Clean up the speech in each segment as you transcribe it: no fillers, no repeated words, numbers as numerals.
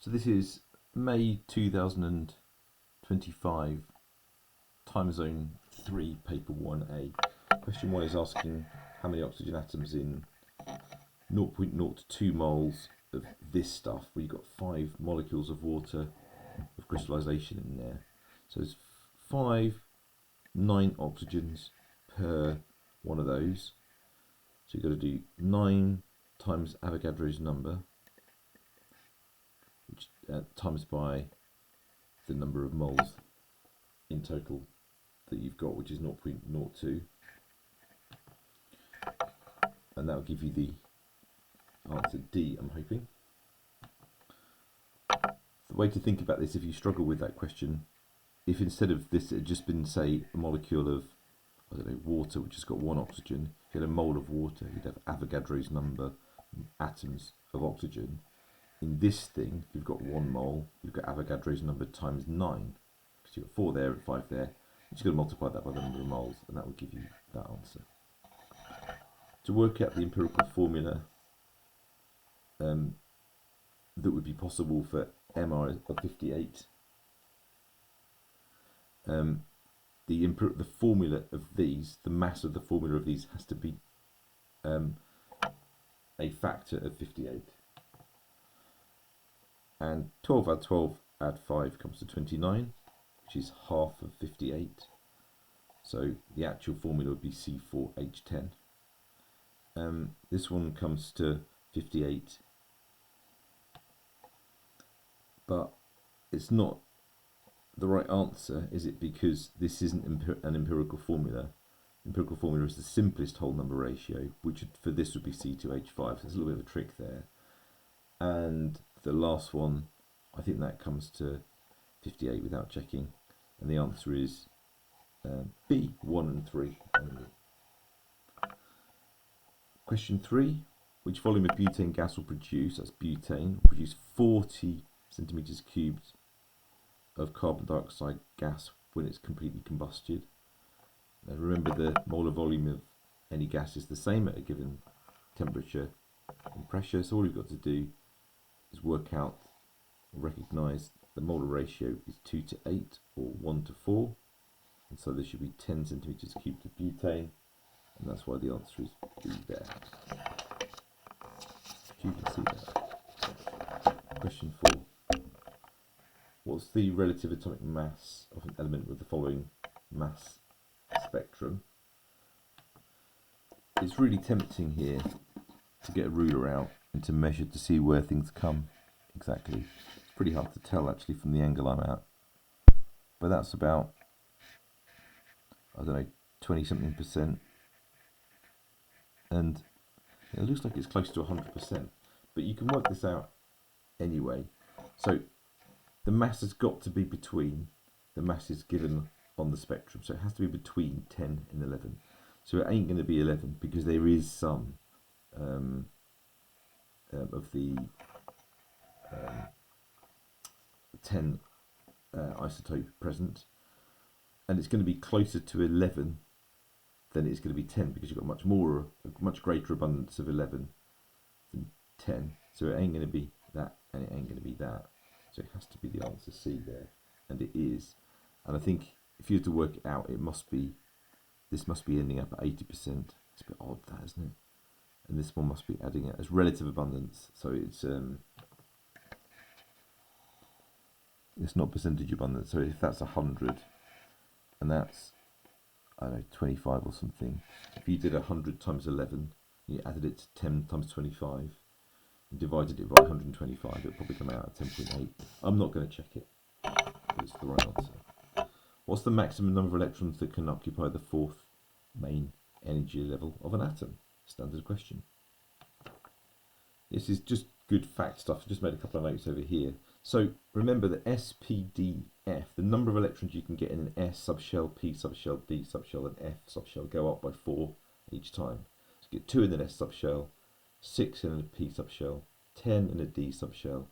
So this is May 2025, time zone 3, paper 1A. Question 1 is asking how many oxygen atoms in 0.02 moles of this stuff. We've got 5 molecules of water of crystallization in there. So there's 9 oxygens per one of those. So you've got to do 9 times Avogadro's number, which times by the number of moles in total that you've got, which is 0.02, and that will give you the answer D, I'm hoping. The way to think about this, if you struggle with that question, if instead of this it had just been, say, a molecule of, I don't know, water which has got 1 oxygen, if you had a mole of water, you'd have Avogadro's number atoms of oxygen. In this thing, if you've got 1 mole, you've got Avogadro's number times 9, because you've got 4 there and 5 there. You've just got to multiply that by the number of moles, and that will give you that answer. To work out the empirical formula that would be possible for MR of 58, the formula of these, the mass of the formula of these has to be a factor of 58. And 12 add 12 add 5 comes to 29, which is half of 58. So the actual formula would be C4H10. This one comes to 58, but it's not the right answer, is it? Because this isn't an empirical formula. Empirical formula is the simplest whole number ratio, which for this would be C2H5. So there's a little bit of a trick there. And the last one, I think that comes to 58 without checking, and the answer is B, 1 and 3 only. Question 3, which volume of butane gas will produce, that's butane, will produce 40 centimetres cubed of carbon dioxide gas when it's completely combusted. Now remember, the molar volume of any gas is the same at a given temperature and pressure, so all you've got to do is work out, recognise the molar ratio is 2 to 8 or 1 to 4, and so there should be 10 centimetres cubed of butane, and that's why the answer is B there. You can see that. Question 4. What's the relative atomic mass of an element with the following mass spectrum? It's really tempting here to get a ruler out and to measure to see where things come exactly. It's pretty hard to tell actually from the angle I'm at, but that's about, I don't know, 20-something%, and it looks like it's close to 100%, but you can work this out anyway. So the mass has got to be between the masses given on the spectrum, so it has to be between 10 and 11. So it ain't going to be 11 because there is some of the 10 isotope present, and it's going to be closer to 11 than it's going to be 10 because you've got a much greater abundance of 11 than 10. So it ain't going to be that, and it ain't going to be that. So it has to be the answer C there, and it is. And I think if you were to work it out, this must be ending up at 80%. It's a bit odd, that, isn't it? And this one must be adding it as relative abundance, so it's not percentage abundance. So if that's 100, and that's, I don't know, 25 or something. If you did 100 times 11, you added it to 10 times 25, and divided it by 125, it'll probably come out at 10.8. I'm not going to check it, but it's the right answer. What's the maximum number of electrons that can occupy the 4th main energy level of an atom? Standard question. This is just good fact stuff. I just made a couple of notes over here. So remember that SPDF, the number of electrons you can get in an S subshell, P subshell, D subshell, and F subshell go up by 4 each time. So you get 2 in an S subshell, 6 in a P subshell, 10 in a D subshell,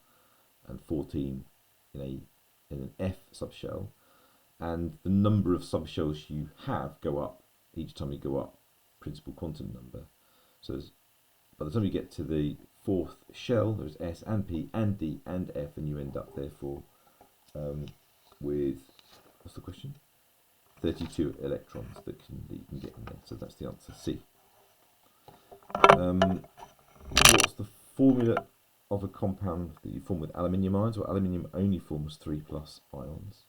and 14 in an F subshell. And the number of subshells you have go up each time you go up principal quantum number. So by the time you get to the fourth shell. There's S and P and D and F, and you end up therefore with, what's the question? 32 electrons that you can get in there. So that's the answer, C. What's the formula of a compound that you form with aluminium ions? Well, aluminium only forms 3+ ions.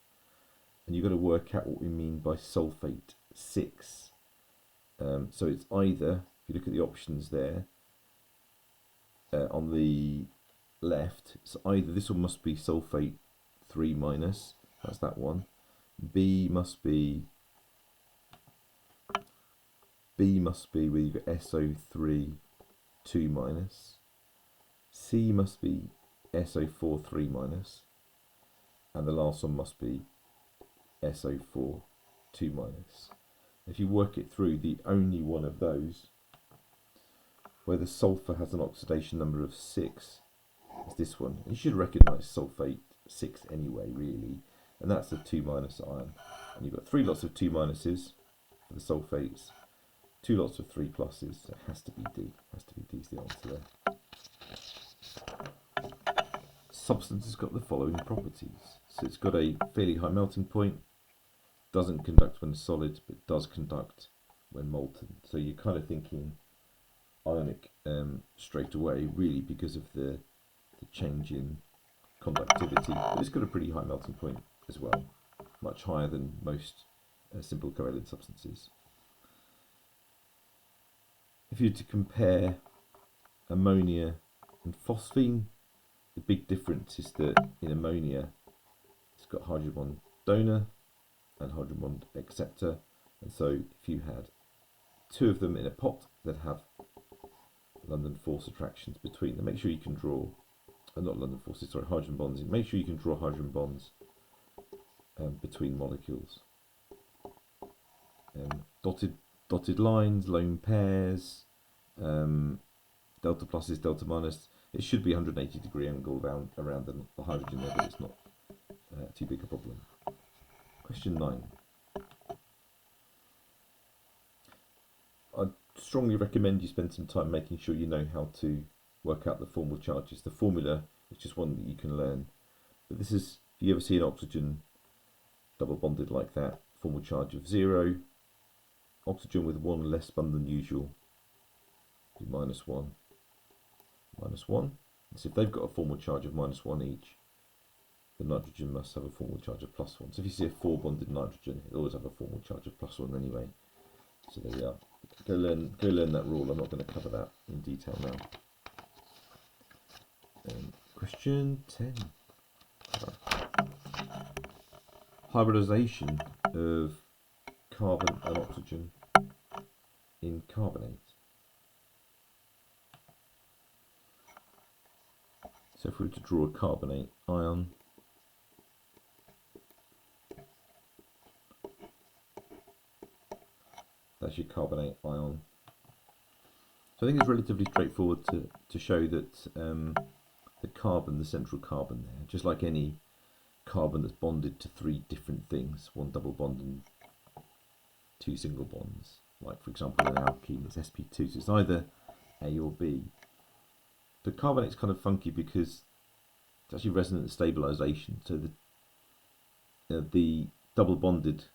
And you've got to work out what we mean by sulfate 6. So it's either, if you look at the options there, on the left, it's either this one must be sulfate 3-, that's that one. B must be where you've got SO3 2-. C must be SO4 3-, and the last one must be SO4 2-. If you work it through, the only one of those where the sulfur has an oxidation number of 6 is this one. You should recognise sulfate 6 anyway, really, and that's a 2- ion. And you've got 3 lots of 2- for the sulfates, 2 lots of 3+, so it has to be D. Has to be D is the answer there. Substance has got the following properties. So it's got a fairly high melting point, doesn't conduct when solid, but does conduct when molten. So you're kind of thinking ionic straight away, really, because of the change in conductivity. But it's got a pretty high melting point as well, much higher than most simple covalent substances. If you were to compare ammonia and phosphine, the big difference is that in ammonia it's got hydrogen bond donor and hydrogen bond acceptor, and so if you had 2 of them in a pot that have London force attractions between them, make sure you can draw, not London forces, sorry, hydrogen bonds, make sure you can draw hydrogen bonds between molecules. Dotted lines, lone pairs, delta pluses, delta minus. It should be 180-degree angle around the hydrogen there, but it's not too big a problem. Question 9. I'd strongly recommend you spend some time making sure you know how to work out the formal charges. The formula is just one that you can learn. But this is, if you ever see an oxygen double bonded like that, formal charge of 0, oxygen with 1 less bond than usual, be -1, -1. So if they've got a formal charge of -1 each, the nitrogen must have a formal charge of +1. So if you see a 4 bonded nitrogen, it'll always have a formal charge of +1 anyway. So there we are. Go learn that rule. I'm not going to cover that in detail now. Question 10. Hybridization of carbon and oxygen in carbonate. So if we were to draw a carbonate ion, that's your carbonate ion. So I think it's relatively straightforward to show that the carbon, the central carbon there, just like any carbon that's bonded to 3 different things, 1 double bond and 2 single bonds, like for example an alkene, it's sp2, so it's either A or B. The carbonate's kind of funky because it's actually resonance stabilization, so the double bonded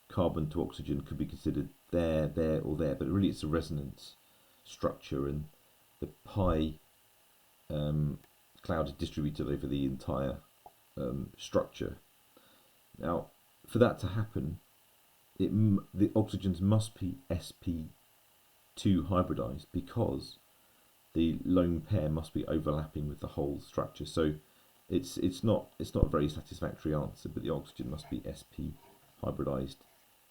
carbon to oxygen could be considered there, or there, but really it's a resonance structure, and the pi cloud is distributed over the entire structure. Now, for that to happen, the oxygens must be sp2 hybridized, because the lone pair must be overlapping with the whole structure. So it's not a very satisfactory answer, but the oxygen must be sp hybridized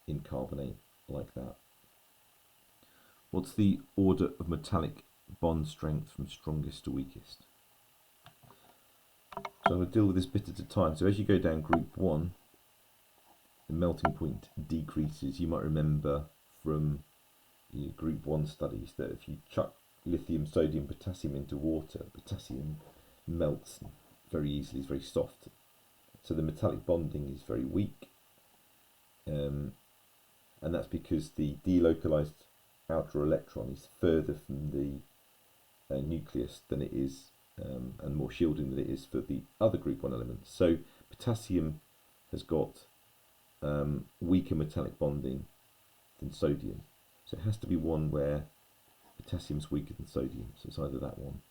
in carbonate like that. What's the order of metallic bond strength from strongest to weakest? So I'm going to deal with this bit at a time. So as you go down group 1, the melting point decreases. You might remember from your group 1 studies that if you chuck lithium, sodium, potassium into water, potassium melts very easily, it's very soft. So the metallic bonding is very weak. And that's because the delocalized outer electron is further from the nucleus than it is, and more shielding than it is for the other group 1 elements. So potassium has got weaker metallic bonding than sodium. So it has to be one where potassium's weaker than sodium. So it's either that one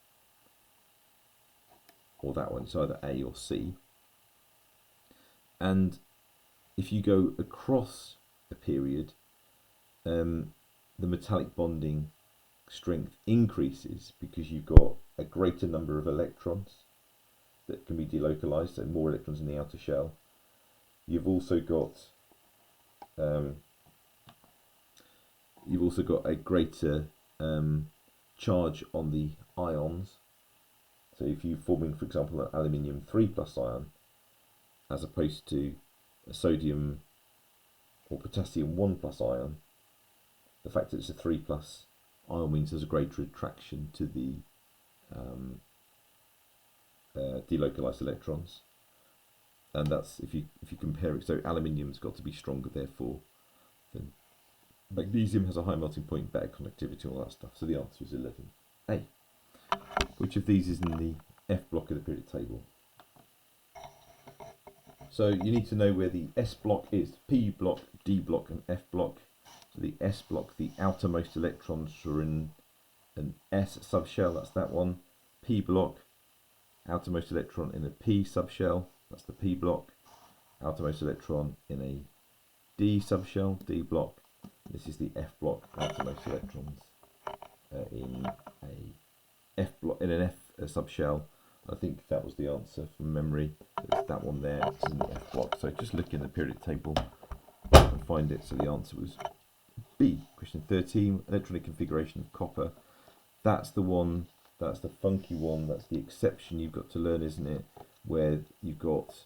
or that one. It's either A or C. And if you go across a period, the metallic bonding strength increases because you've got a greater number of electrons that can be delocalized, so more electrons in the outer shell. You've also got a greater charge on the ions. So if you're forming, for example, an aluminium 3+ ion, as opposed to a sodium or potassium 1+ ion, the fact that it's a 3+ ion means there's a greater attraction to the delocalized electrons, and that's if you compare it. So aluminium's got to be stronger, therefore, than magnesium, has a high melting point, better conductivity, all that stuff. So the answer is 11A. Which of these is in the F block of the periodic table? So you need to know where the S block is. P block, D block, and F block. So the S block, the outermost electrons are in an S subshell, that's that one. P block, outermost electron in a P subshell, that's the P block. Outermost electron in a D subshell, D block. This is the F block, outermost electrons in a F block, in an F subshell. I think that was the answer from memory. It's that one there. It's in the F block. So just look in the periodic table and find it. So the answer was B. Question 13. Electronic configuration of copper. That's the one. That's the funky one. That's the exception you've got to learn, isn't it? Where you've got.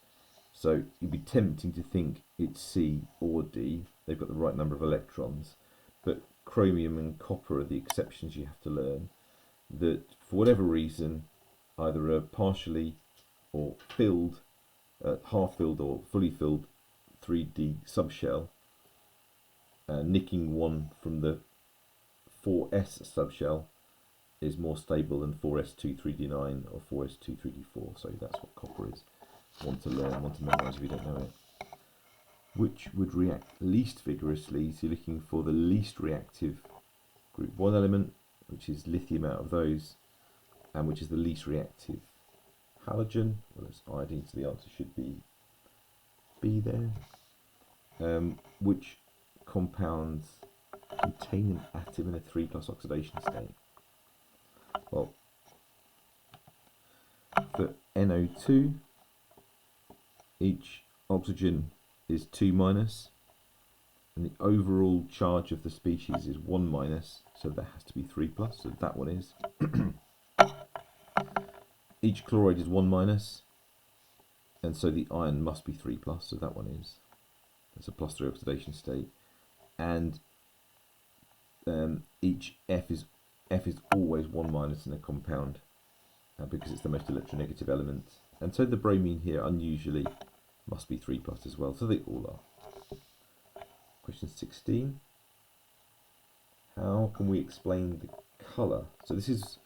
So you'd be tempting to think it's C or D. They've got the right number of electrons, but chromium and copper are the exceptions you have to learn. That for whatever reason, either a partially or filled, half filled or fully filled 3D subshell, nicking one from the 4S subshell is more stable than 4s2 3d9 or 4s2 3d4. So that's what copper is. One to learn, one to memorise if you don't know it. Which would react least vigorously? So you're looking for the least reactive group 1 element, which is lithium out of those, and which is the least reactive halogen. Well, it's iodine, so the answer should be B there. Which compounds contain an atom in a 3+ oxidation state? Well, for NO2, each oxygen is 2-, and the overall charge of the species is 1-, so there has to be 3+, so that one is. Each chloride is 1-, and so the iron must be 3+, so that one is. It's a +3 oxidation state. And each F is always 1- in a compound, because it's the most electronegative element. And so the bromine here unusually must be 3+ as well, so they all are. Question 16. How can we explain the colour? So this is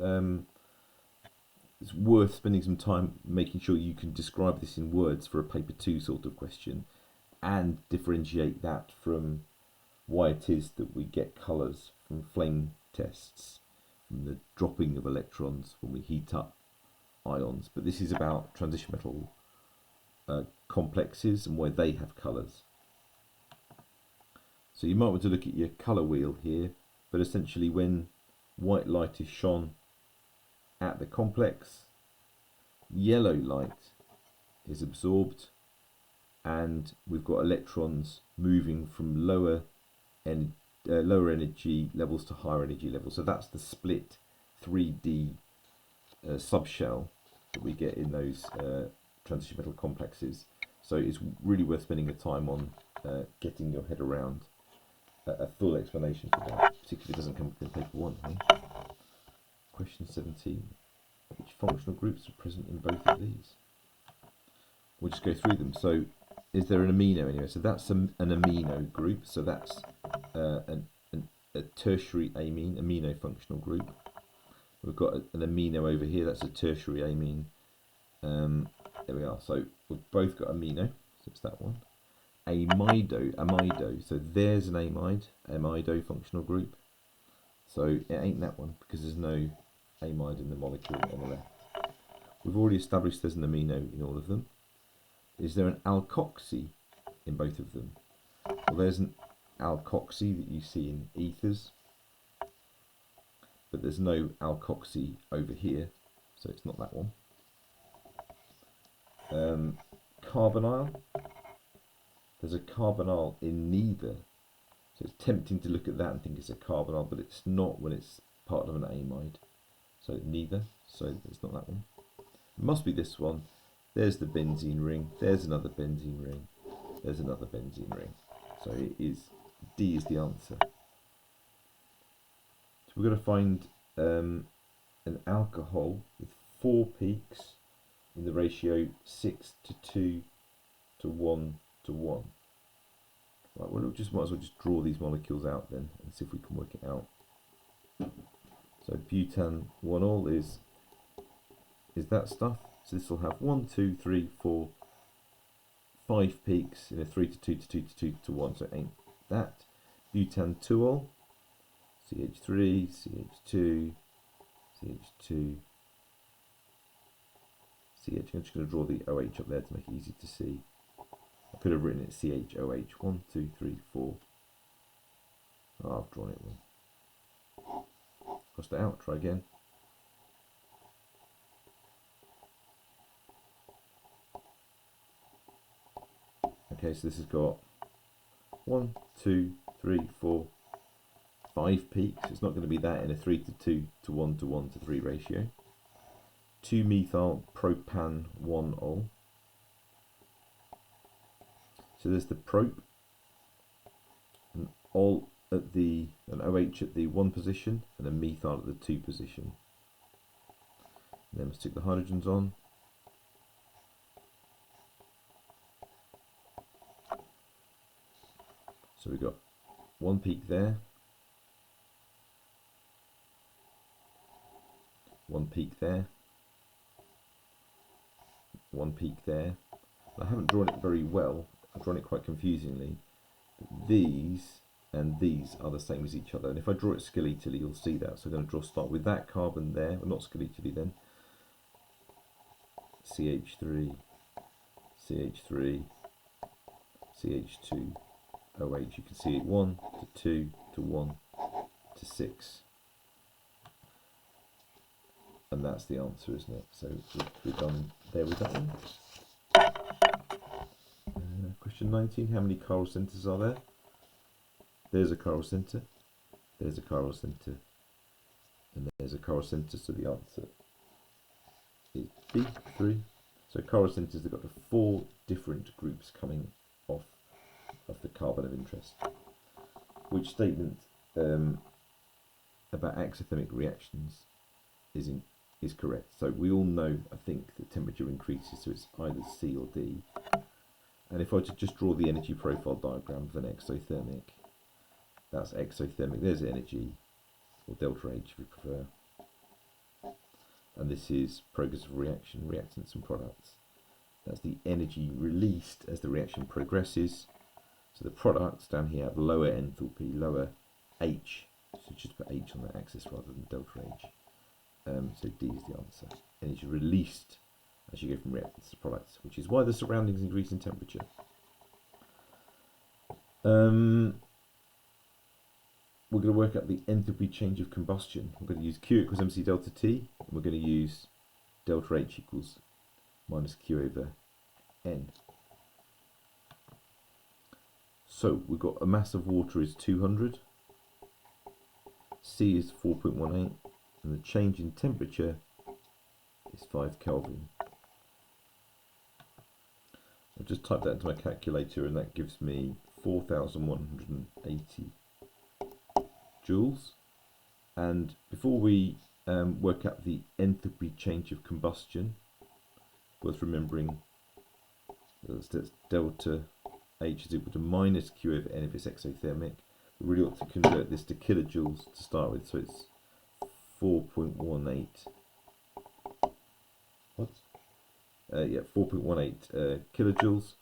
it's worth spending some time making sure you can describe this in words for a paper 2 sort of question, and differentiate that from why it is that we get colours from flame tests, from the dropping of electrons when we heat up ions. But this is about transition metal complexes and why they have colours. So you might want to look at your colour wheel here, but essentially when white light is shone at the complex, yellow light is absorbed, and we've got electrons moving from lower energy levels to higher energy levels. So that's the split 3D subshell that we get in those transition metal complexes. So it's really worth spending the time on getting your head around a full explanation for that, particularly if it doesn't come in paper 1. Eh? Question 17. Which functional groups are present in both of these? We'll just go through them. So is there an amino anyway? So that's an amino group. So that's a tertiary amino functional group. We've got an amino over here, that's a tertiary amine. There we are, so we've both got amino, so it's that one. Amido, so there's an amido functional group. So it ain't that one because there's no amide in the molecule on the left. We've already established there's an amino in all of them. Is there an alkoxy in both of them? Well, there's an alkoxy that you see in ethers, but there's no alkoxy over here, so it's not that one. Carbonyl, there's a carbonyl in neither, so it's tempting to look at that and think it's a carbonyl, but it's not when it's part of an amide, so neither, so it's not that one. It must be this one. There's the benzene ring, there's another benzene ring, there's another benzene ring, so it is D is the answer. So we're going to find an alcohol with 4 peaks in the ratio 6 to 2 to 1 to 1. Right, well, we might as well just draw these molecules out then and see if we can work it out. So butan 1-ol is that stuff. So this will have 1, 2, 3, 4, 5 peaks in a 3 to 2 to 2 to 2 to 1. So it ain't that. Butan 2-ol, CH3, CH2, CH2, CH. I'm just going to draw the OH up there to make it easy to see. I could have written it CHOH. 1, 2, 3, 4. Oh, I've drawn it wrong. Crossed it out. Try again. Okay, so this has got 1, 2, 3, 4, 5 peaks. It's not going to be that in a 3 to 2 to 1 to 1 to 3 ratio. 2-methyl propan 1-ol. So there's the prop, an ol at an OH at the 1 position and a methyl at the 2 position. And then we'll stick the hydrogens on. So we've got 1 peak there, 1 peak there, 1 peak there. I haven't drawn it very well. I've drawn it quite confusingly. But these and these are the same as each other. And if I draw it skeletally, you'll see that. So I'm going to start with that carbon there, well, not skeletally then. CH3, CH3, CH2, OH. You can see it 1 to 2 to 1 to 6. And that's the answer, isn't it? So we're done there with that one. Question 19, how many chiral centers are there? There's a chiral center, there's a chiral center, and there's a chiral center, so the answer is B, 3. So chiral centers, they've got the 4 different groups coming off of the carbon of interest. Which statement about exothermic reactions is correct? So we all know, I think, that temperature increases, so it's either C or D. And if I just draw the energy profile diagram of an exothermic, that's exothermic, there's energy, or delta H if you prefer. And this is progressive reaction, reactants and products. That's the energy released as the reaction progresses. So the products down here have lower enthalpy, lower H, so just put H on the axis rather than delta H. So D is the answer. Energy released as you go from reactants to products, which is why the surroundings increase in temperature. We're going to work out the enthalpy change of combustion. We're going to use Q equals MC delta T, and we're going to use delta H equals minus Q over N. So we've got a mass of water is 200, C is 4.18, and the change in temperature is 5 Kelvin. I'll just type that into my calculator, and that gives me 4,180 joules. And before we work out the enthalpy change of combustion, worth remembering that delta H is equal to minus Q over N if it's exothermic. We really ought to convert this to kilojoules to start with, so it's 4.18. What? 4.18 kilojoules,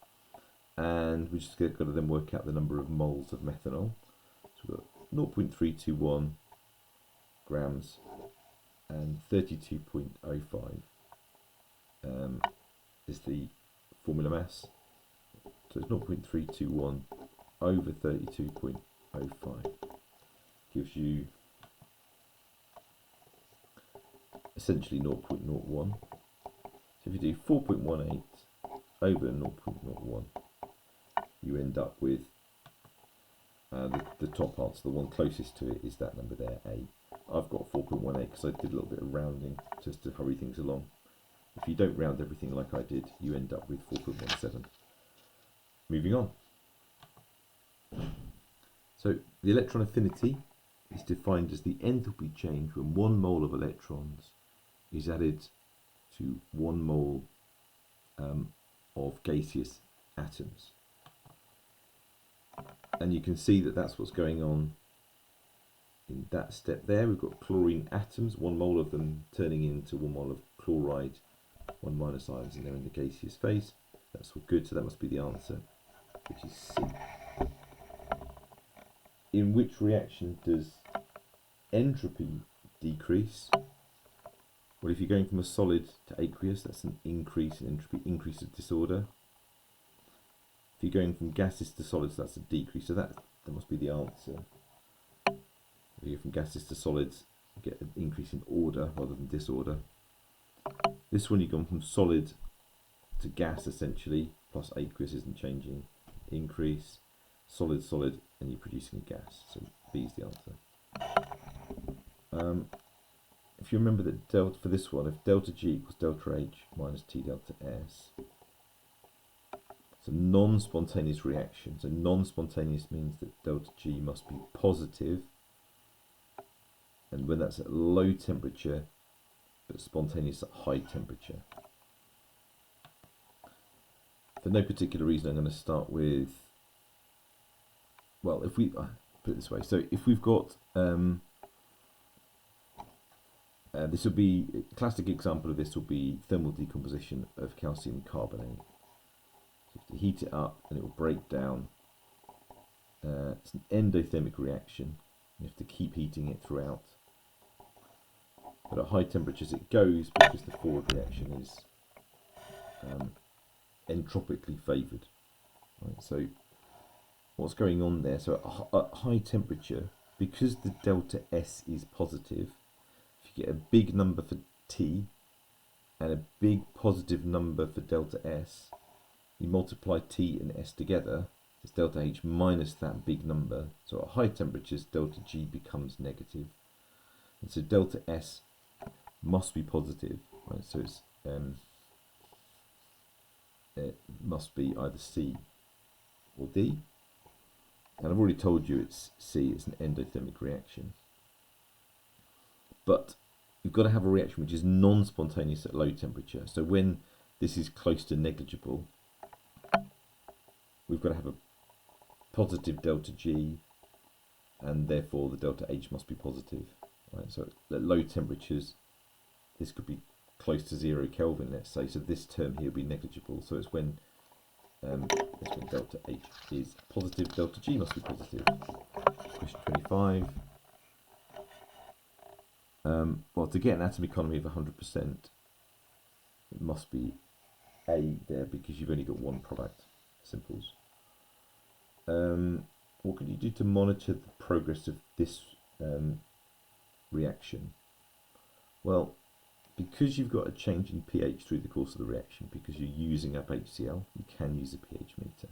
and we just got to then work out the number of moles of methanol. So we've got 0.321 grams and 32.05 is the formula mass. So it's 0.321 over 32.05 gives you essentially 0.01. So if you do 4.18 over 0.01, you end up with the top answer, the one closest to it is that number there, A. I've got 4.18 because I did a little bit of rounding just to hurry things along. If you don't round everything like I did, you end up with 4.17. Moving on. So the electron affinity is defined as the enthalpy change when 1 mole of electrons is added to 1 mole of gaseous atoms. And you can see that that's what's going on in that step there. We've got chlorine atoms, 1 mole of them turning into 1 mole of chloride, 1 minus ions, and they're in the gaseous phase. That's all good, so that must be the answer, which is C. In which reaction does entropy decrease? Well, if you're going from a solid to aqueous, that's an increase in entropy, increase of disorder. If you're going from gases to solids, that's a decrease, so that must be the answer. If you go from gases to solids, you get an increase in order rather than disorder. This one, you've gone from solid to gas essentially, plus aqueous isn't changing, increase, solid, solid, and you're producing a gas, so B is the answer. If you remember that delta, for this one, if delta G equals delta H minus T delta S, it's a non-spontaneous reaction. So non-spontaneous means that delta G must be positive, and when that's at low temperature, but spontaneous at high temperature. For no particular reason, I'm going to start with, well, if we put it this way, so if we've got this will be a classic example of this will be thermal decomposition of calcium carbonate. So you have to heat it up and it will break down. It's an endothermic reaction. You have to keep heating it throughout. But at high temperatures it goes because the forward reaction is entropically favoured. Right, so what's going on there? So at high temperature, because the delta S is positive, if you get a big number for T and a big positive number for delta S, you multiply T and S together, it's delta H minus that big number. So at high temperatures, delta G becomes negative. And so delta S must be positive, right? So it's it must be either C or D. And I've already told you it's C, it's an endothermic reaction. But you've got to have a reaction which is non-spontaneous at low temperature. So when this is close to negligible, we've got to have a positive delta G, and therefore the delta H must be positive. Right? So at low temperatures, this could be close to 0 Kelvin, let's say. So this term here will be negligible. So it's when delta H is positive, delta G must be positive. Question 25. Well, to get an atom economy of 100%, it must be A there because you've only got one product. Simples. What can you do to monitor the progress of this reaction? Well, because you've got a change in pH through the course of the reaction, because you're using up HCl, you can use a pH meter.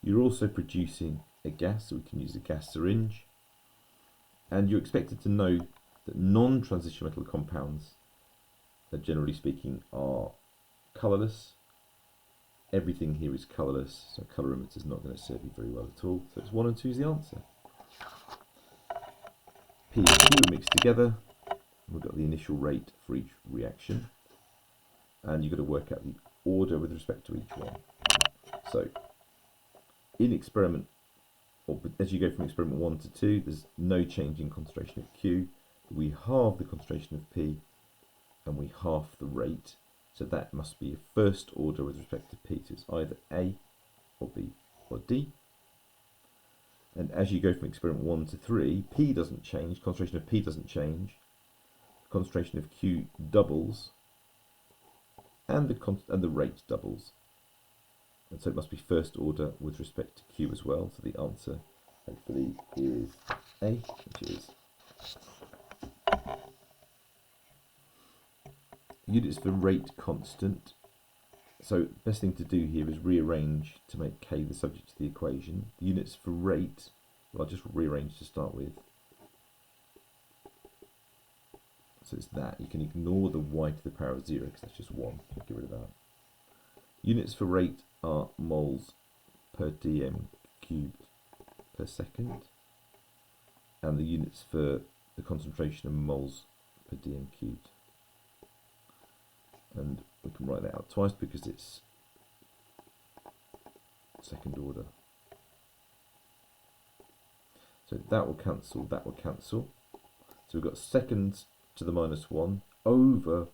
You're also producing a gas, so we can use a gas syringe. And you're expected to know that non-transition metal compounds, generally speaking, are colourless. Everything here is colourless, so colorimeter is not going to serve you very well at all. So it's 1 and 2 is the answer. P and Q are mixed together. We've got the initial rate for each reaction, and you've got to work out the order with respect to each one. So in experiment, or as you go from experiment 1 to 2, there's no change in concentration of Q, we halve the concentration of P and we half the rate. So that must be a first order with respect to P. So it's either A or B or D. And as you go from experiment 1 to 3, P doesn't change, concentration of P doesn't change, concentration of Q doubles, and the rate doubles. And so it must be first order with respect to Q as well. So the answer hopefully is A, which is units for rate constant. So the best thing to do here is rearrange to make K the subject to the equation. The units for rate, well, I'll just rearrange to start with. So it's that. You can ignore the y to the power of 0 because that's just 1. So get rid of that. Units for rate are moles per dm cubed per second. And the units for the concentration are moles per dm cubed. And we can write that out twice because it's second order. So that will cancel, that will cancel. So we've got seconds to the minus 1 over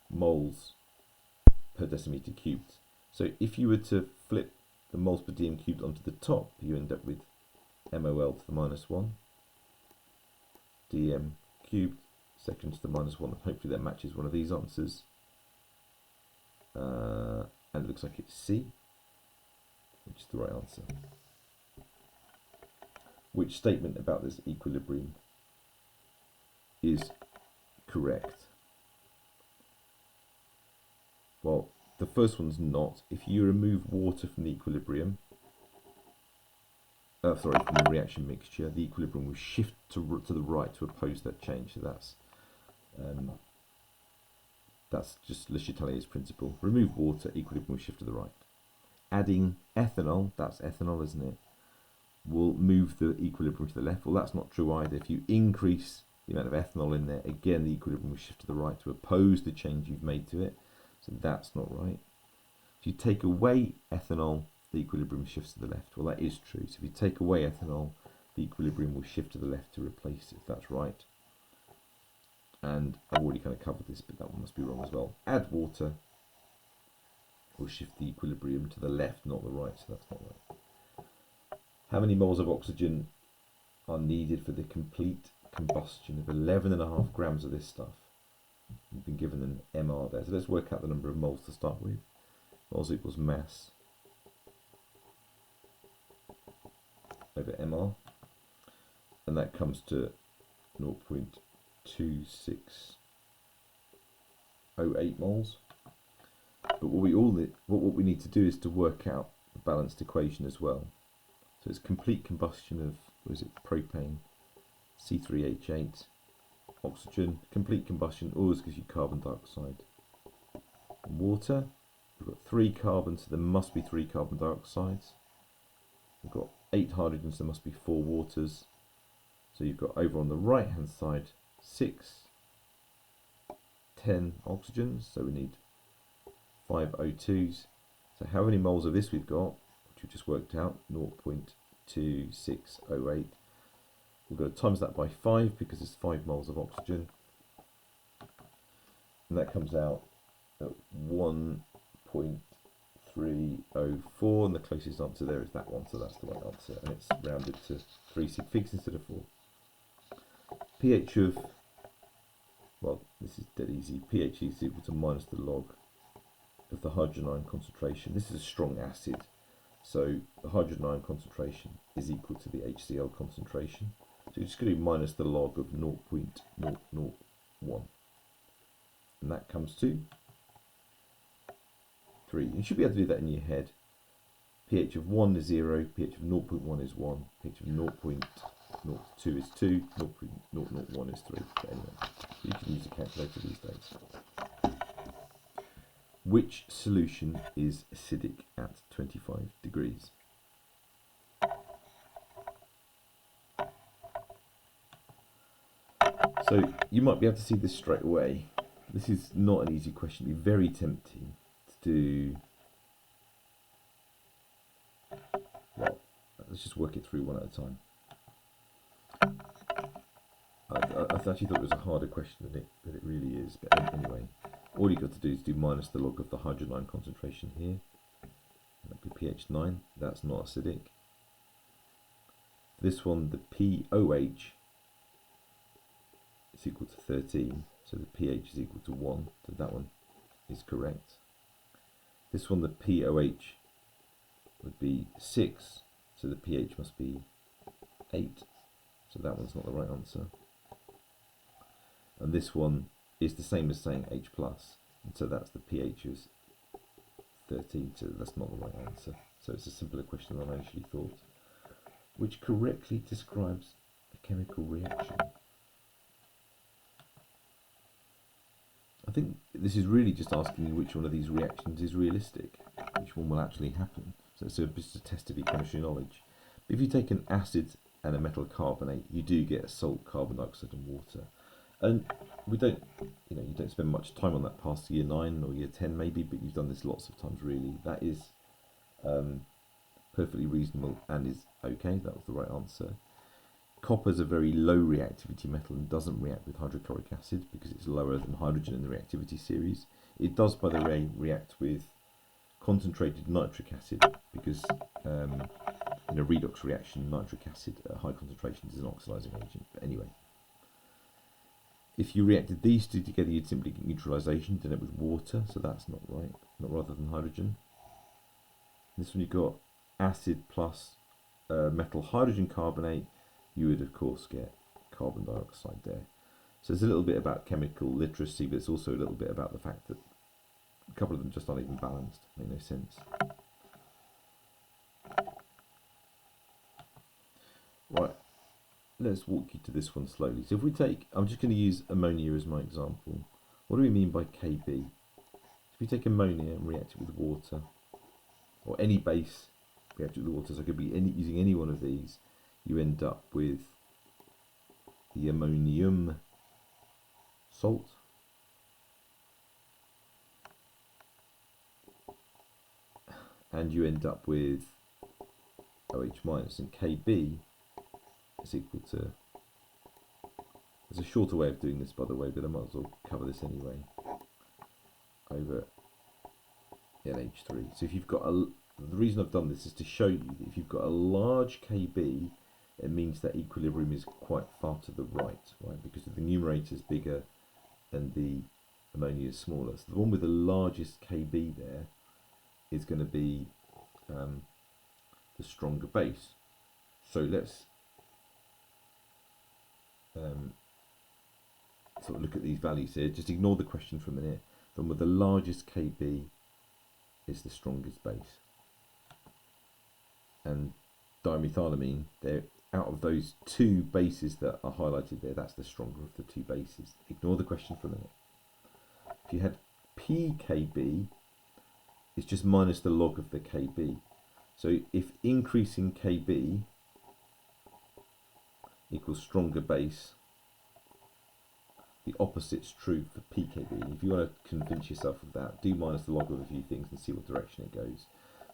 moles per decimeter cubed. So if you were to flip the moles per dm cubed onto the top, you end up with mol to the minus 1 dm cubed seconds to the minus 1. Hopefully that matches one of these answers. And it looks like it's C, which is the right answer. Which statement about this equilibrium is correct? Well, the first one's not. If you remove water from the equilibrium, from the reaction mixture, the equilibrium will shift to the right to oppose that change. So that's just Le Chatelier's principle. Remove water, equilibrium will shift to the right. Adding ethanol, that's ethanol, isn't it, will move the equilibrium to the left. Well, that's not true either. If you increase the amount of ethanol in there, again, the equilibrium will shift to the right to oppose the change you've made to it. So that's not right. If you take away ethanol, the equilibrium shifts to the left. Well, that is true. So if you take away ethanol, the equilibrium will shift to the left to replace it. That's right. And I've already kind of covered this, but that one must be wrong as well. Add water will shift the equilibrium to the left, not the right, so that's not right. How many moles of oxygen are needed for the complete combustion of 11.5 grams of this stuff? You've been given an MR there, so let's work out the number of moles to start with. Moles equals mass over MR, and that comes to 0.2608 moles. But what we need to do is to work out the balanced equation as well. So it's complete combustion of, what is it, propane, C3H8, oxygen. Complete combustion always gives you carbon dioxide and water. We've got 3 carbons, so there must be 3 carbon dioxides. We've got 8 hydrogens, so there must be 4 waters. So you've got over on the right hand side 6, 10 oxygens, so we need 5 O2s. So how many moles of this we've got, which we've just worked out, 0.2608. We've got to times that by 5 because it's 5 moles of oxygen. And that comes out at 1.304, and the closest answer there is that one, so that's the right answer. And it's rounded to 3 sig figs instead of 4. pH of, well, this is dead easy. pH is equal to minus the log of the hydrogen ion concentration. This is a strong acid, so the hydrogen ion concentration is equal to the HCl concentration. So you're just going to do minus the log of 0.001, and that comes to 3. You should be able to do that in your head. pH of 1 is 0, pH of 0.1 is 1, pH of 0.02 is 2, 0.001 is 3. But anyway, you can use a calculator these days. Which solution is acidic at 25 degrees? So you might be able to see this straight away. This is not an easy question. It'd be very tempting to do, well, let's just work it through one at a time. I actually thought it was a harder question than it really is. But anyway, all you've got to do is do minus the log of the hydrogen ion concentration here. That'd be pH 9. That's not acidic. This one, the POH is equal to 13, so the pH is equal to 1, so that one is correct. This one, the POH would be 6, so the pH must be 8, so that one's not the right answer. And this one is the same as saying H+, and so that's the pH is 13, so that's not the right answer. So it's a simpler question than I initially thought, which correctly describes a chemical reaction. I think this is really just asking you which one of these reactions is realistic, which one will actually happen. So it's just a test of your chemistry knowledge. But if you take an acid and a metal carbonate, you do get a salt, carbon dioxide and water. And we don't, you don't spend much time on that past year 9 or year 10 maybe, but you've done this lots of times really. That is perfectly reasonable and is okay. That was the right answer. Copper is a very low reactivity metal and doesn't react with hydrochloric acid because it's lower than hydrogen in the reactivity series. It does, by the way, react with concentrated nitric acid because in a redox reaction, nitric acid at high concentrations is an oxidizing agent. But anyway, if you reacted these two together, you'd simply get neutralization, then it was water, so that's not right, not rather than hydrogen. This one you've got acid plus metal hydrogen carbonate, you would of course get carbon dioxide there. So it's a little bit about chemical literacy, but it's also a little bit about the fact that a couple of them just aren't even balanced, make no sense. Right, let's walk you to this one slowly. So if we take, I'm just going to use ammonia as my example. What do we mean by Kb? If we take ammonia and react it with water, or any base react it with water, so it could be using any one of these, you end up with the ammonium salt, and you end up with OH minus, and Kb is equal to, there's a shorter way of doing this by the way, but I might as well cover this anyway, over NH3. So if you've got the reason I've done this is to show you that if you've got a large Kb, it means that equilibrium is quite far to the right, because the numerator is bigger and the ammonia is smaller. So the one with the largest Kb there is going to be the stronger base. So let's sort of look at these values here. Just ignore the question for a minute. The one with the largest Kb is the strongest base. And dimethylamine, they're out of those two bases that are highlighted there, that's the stronger of the two bases. Ignore the question for a minute. If you had pKb, it's just minus the log of the Kb. So if increasing Kb equals stronger base, the opposite's true for pKb. If you want to convince yourself of that, do minus the log of a few things and see what direction it goes.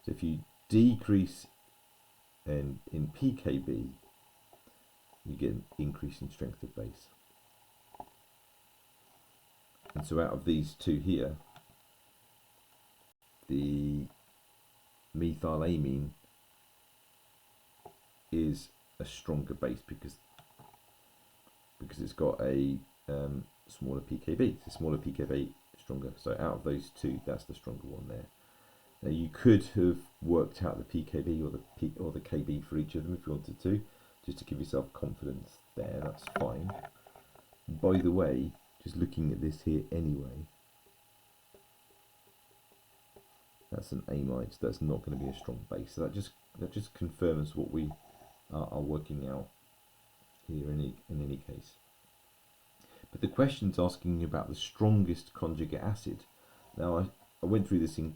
So if you decrease in pKb, you get an increase in strength of base. And so out of these two here, the methylamine is a stronger base because it's got a smaller pKb. So smaller pKb, stronger. So out of those two, that's the stronger one there. Now you could have worked out the pKb or the Kb for each of them if you wanted to, just to give yourself confidence there. That's fine. By the way, just looking at this here anyway, that's an amide, so that's not going to be a strong base. So that just confirms what we are working out here in any case. But the question's asking you about the strongest conjugate acid. Now I went through this in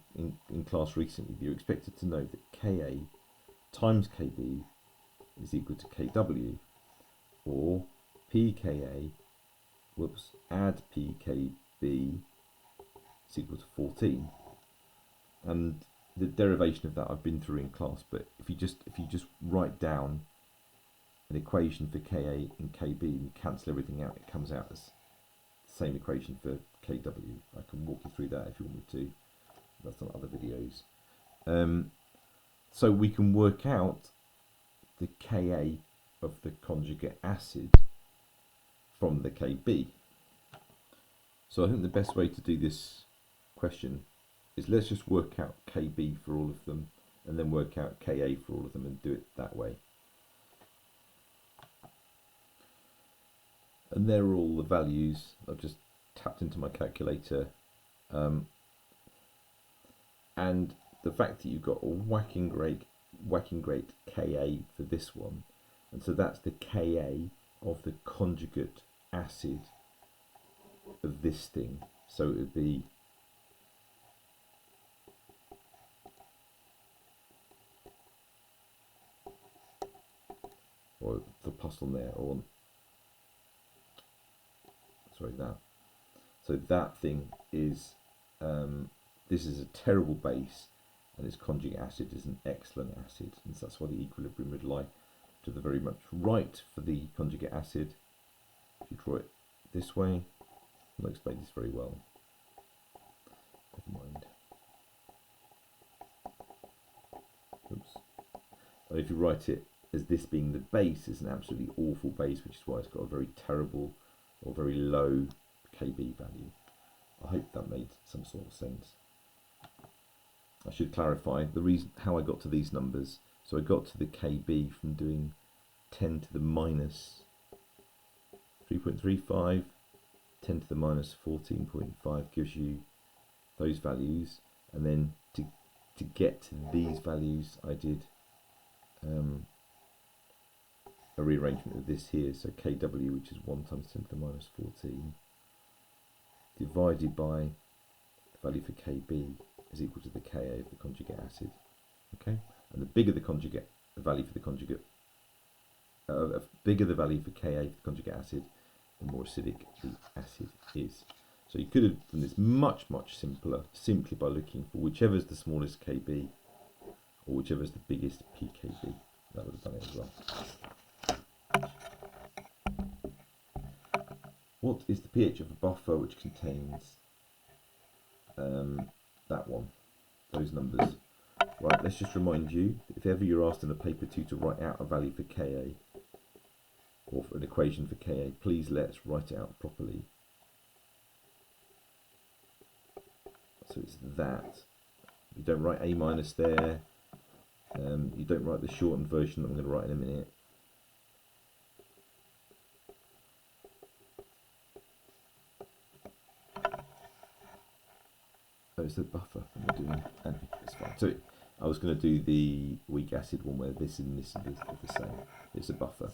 class recently. You're expected to know that Ka times Kb is equal to Kw, or pKa, add pKb is equal to 14. And the derivation of that I've been through in class, but if you just write down an equation for Ka and Kb and cancel everything out, it comes out as the same equation for Kw. I can walk you through that if you want me to. That's on other videos. So we can work out the Ka of the conjugate acid from the Kb. So I think the best way to do this question is let's just work out Kb for all of them and then work out Ka for all of them and do it that way. And there are all the values. I've just tapped into my calculator. And the fact that you've got a whacking great Ka for this one, and so that's the Ka of the conjugate acid of this thing. So it would be or the plus on there, or sorry, that. So that thing is this is a terrible base, and its conjugate acid is an excellent acid, and so that's why the equilibrium would lie to the very much right for the conjugate acid. If you draw it this way, I'll explain this very well. Never mind. Oops. But if you write it as this being the base, it's an absolutely awful base, which is why it's got a very terrible or very low Kb value. I hope that made some sort of sense. I should clarify the reason how I got to these numbers. So I got to the Kb from doing 10 to the minus 3.35, 10 to the minus 14.5 gives you those values, and then to get to these values I did a rearrangement of this here. So Kw, which is 1 times 10 to the minus 14, divided by the value for Kb is equal to the Ka of the conjugate acid. Okay, and the bigger the conjugate, the value for the conjugate, bigger the value for Ka for the conjugate acid, the more acidic the acid is. So you could have done this much simpler, simply by looking for whichever is the smallest Kb or whichever is the biggest pKb. That would have done it as well. What is the pH of a buffer which contains that one, those numbers? Right, let's just remind you, if ever you're asked in a paper 2 to write out a value for Ka or for an equation for Ka, please let's write it out properly. So it's that. You don't write A minus there. You don't write the shortened version that I'm going to write in a minute. Oh, it's the buffer that we're doing. Anyway, it's fine. So I was going to do the weak acid one where this and this are the same. It's a buffer.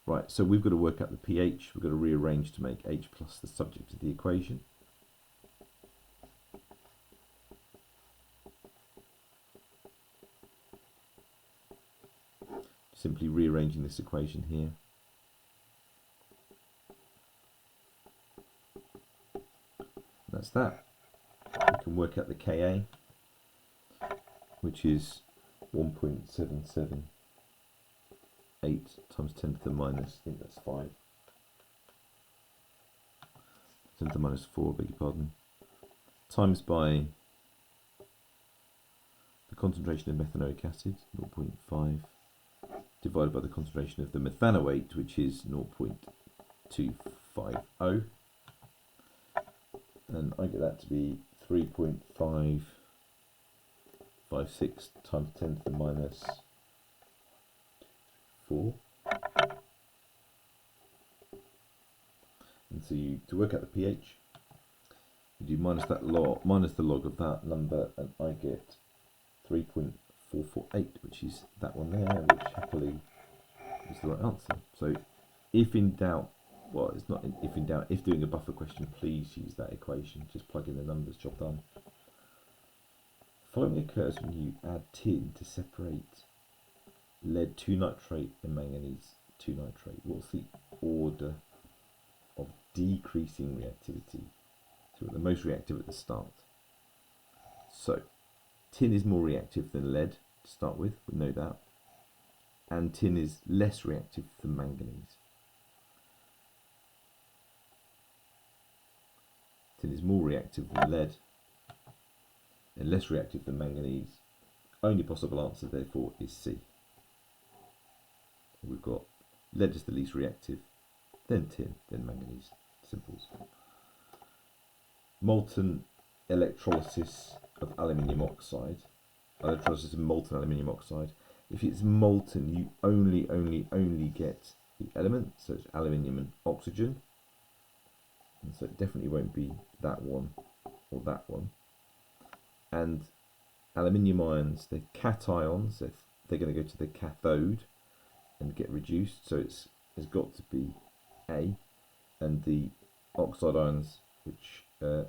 Right, so we've got to work out the pH. We've got to rearrange to make H plus the subject of the equation. Simply rearranging this equation here. That's that. We can work out the Ka, which is 1.778 times 10 to the minus, I think that's 5. 10 to the minus 4, beg your pardon. Times by the concentration of methanoic acid, 0.5. Divided by the concentration of the methanoate, which is 0.250, and I get that to be 3.556 times 10 to the minus 4. And so to work out the pH, you do minus the log of that number, and I get 3.448, which is that one there, which happily is the right answer. So if in doubt, well, it's not if in doubt, if doing a buffer question, please use that equation. Just plug in the numbers, job done. Following occurs when you add tin to separate lead 2-nitrate and manganese 2-nitrate. What's the order of decreasing reactivity? So we're the most reactive at the start. So tin is more reactive than lead to start with, we know that. and tin is less reactive than manganese. Tin is more reactive than lead and less reactive than manganese. Only possible answer therefore is C. We've got lead is the least reactive, then tin, then manganese. Simples. Molten electrolysis of aluminium oxide. Electrolysis of molten aluminium oxide. If it's molten, you only get the element, so it's aluminium and oxygen. And so it definitely won't be that one or that one. And aluminium ions, they're cations, they're going to go to the cathode and get reduced, so it's got to be A. And the oxide ions, which are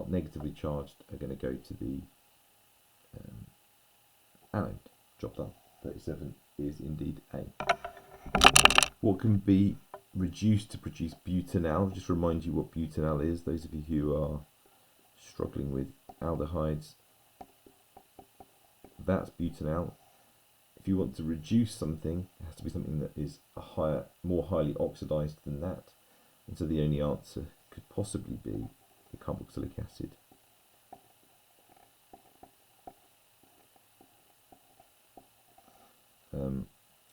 negatively charged, are going to go to the anode. Job done. 37 is indeed A. What can be reduced to produce butanal? Just remind you what butanal is, those of you who are struggling with aldehydes. That's butanal. If you want to reduce something, it has to be something that is more highly oxidized than that. And so the only answer could possibly be the carboxylic acid.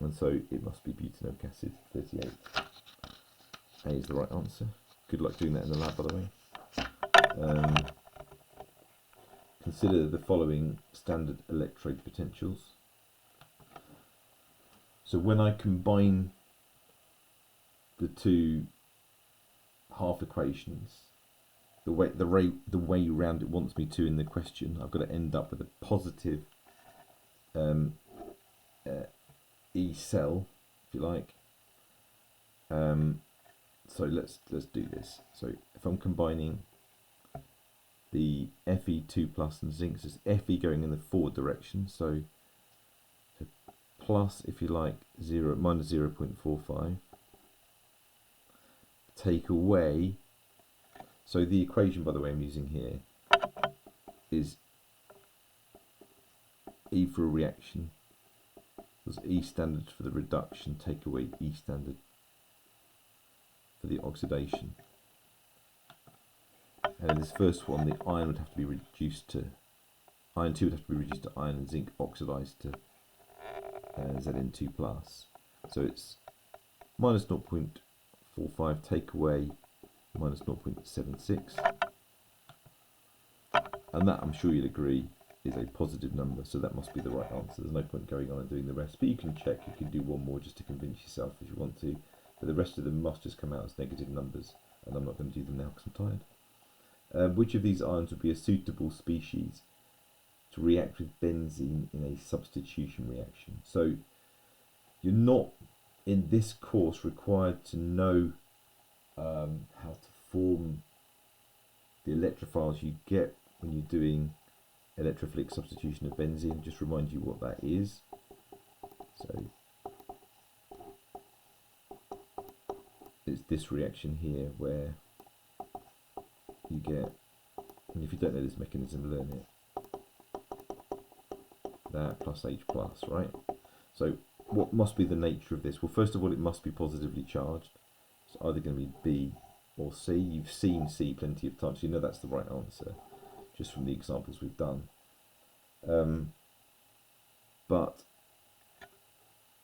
And so it must be butanoic acid, 38. A is the right answer. Good luck doing that in the lab, by the way. Consider the following standard electrode potentials. So when I combine the two half equations, the way round it wants me to in the question, I've got to end up with a positive E cell, if you like. So let's do this. So if I'm combining the Fe2 plus and zinc, so it's Fe going in the forward direction, so plus, if you like, minus 0.45. Take away, so the equation, by the way, I'm using here is E for a reaction, there's E standard for the reduction, take away E standard for the oxidation. And in this first one, the iron would have to be reduced to, iron 2 would have to be reduced to iron, and zinc oxidized to Zn2 plus. So it's minus 0.45, take away minus 0.76. And that, I'm sure you'll agree, is a positive number, so that must be the right answer. There's no point going on and doing the rest, but you can check, you can do one more just to convince yourself if you want to, but the rest of them must just come out as negative numbers, and I'm not going to do them now because I'm tired. Which of these ions would be a suitable species to react with benzene in a substitution reaction? So you're not in this course required to know how to form the electrophiles you get when you're doing electrophilic substitution of benzene. Just remind you what that is. So it's this reaction here where you get, and if you don't know this mechanism, learn it, that plus H plus, right? So what must be the nature of this? Well, first of all, it must be positively charged. It's either going to be B or C. You've seen C plenty of times, so you know that's the right answer, just from the examples we've done. But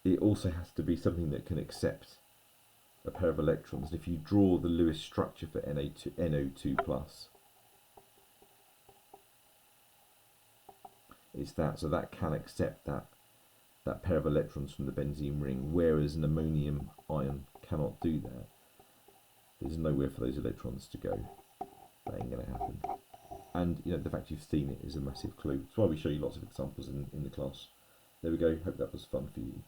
it also has to be something that can accept a pair of electrons. If you draw the Lewis structure for NO2 plus, it's that, so that can accept that pair of electrons from the benzene ring, whereas an ammonium ion cannot do that. There's nowhere for those electrons to go. That ain't going to happen. And you know, the fact you've seen it is a massive clue. That's why we show you lots of examples in the class. There we go. Hope that was fun for you.